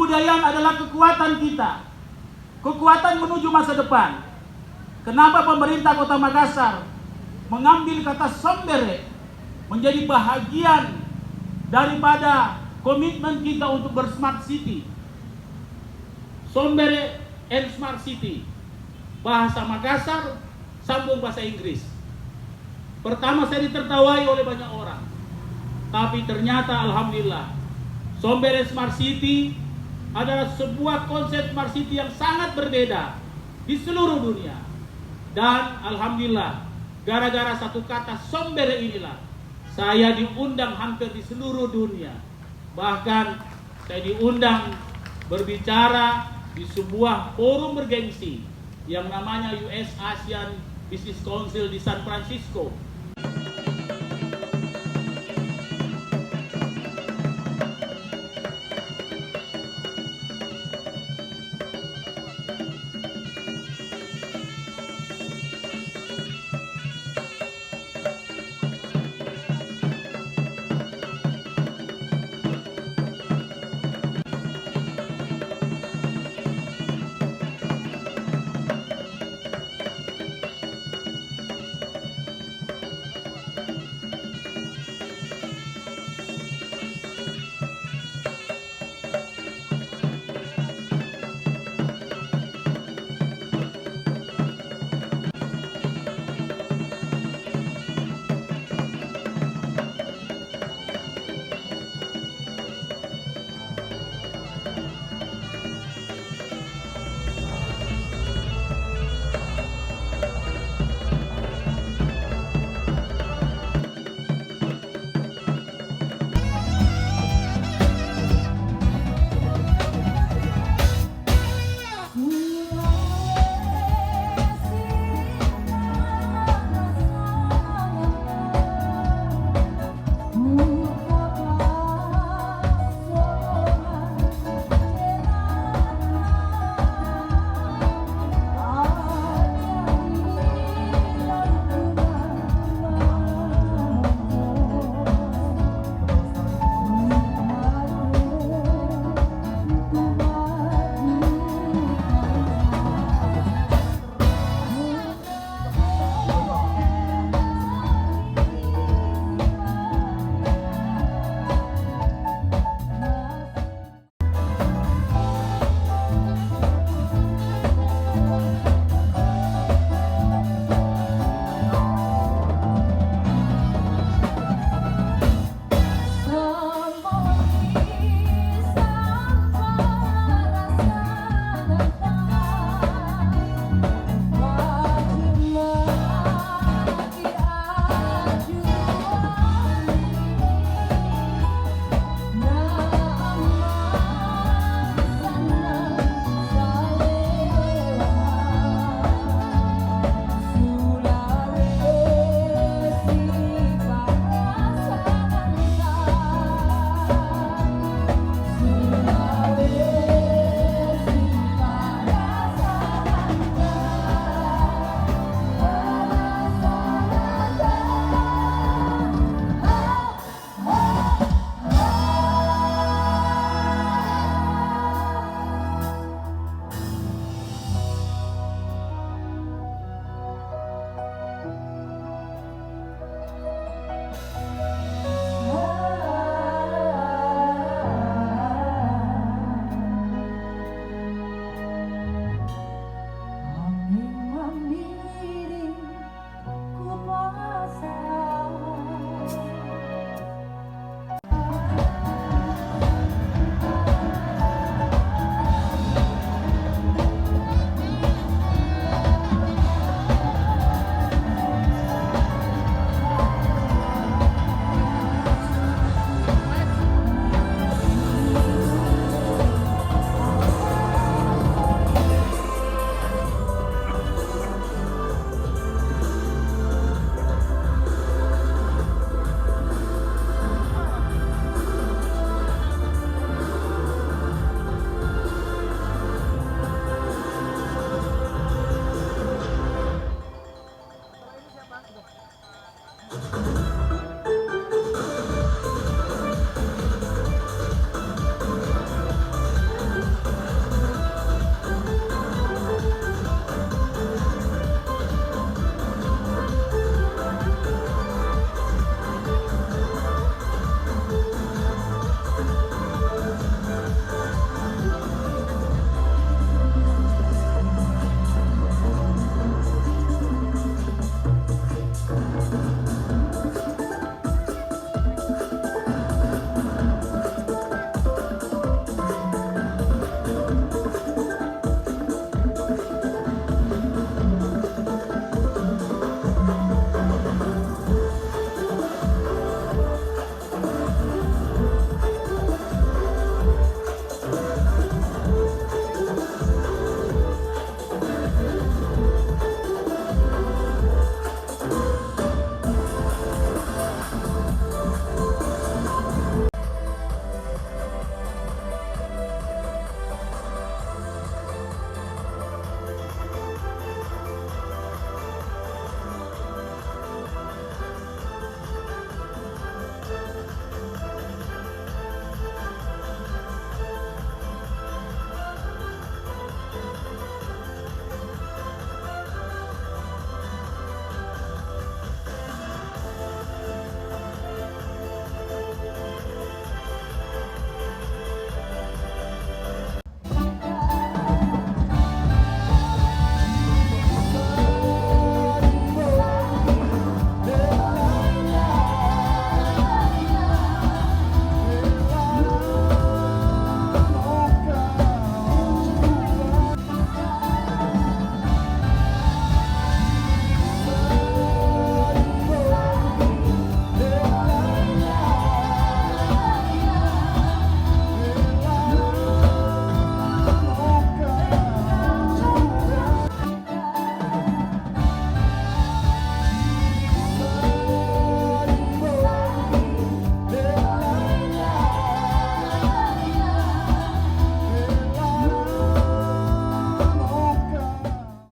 kebudayaan adalah kekuatan kita, kekuatan menuju masa depan. Kenapa pemerintah Kota Makassar mengambil kata Sombere menjadi bahagian daripada komitmen kita untuk bersmart city? Sombere and Smart City, bahasa Makassar sambung bahasa Inggris. Pertama saya ditertawai oleh banyak orang, tapi ternyata alhamdulillah Sombere Smart City adalah sebuah konsep smart city yang sangat berbeda di seluruh dunia. Dan alhamdulillah, gara-gara satu kata Sombere inilah saya diundang hampir di seluruh dunia. Bahkan saya diundang berbicara di sebuah forum bergengsi yang namanya US ASEAN Business Council di San Francisco.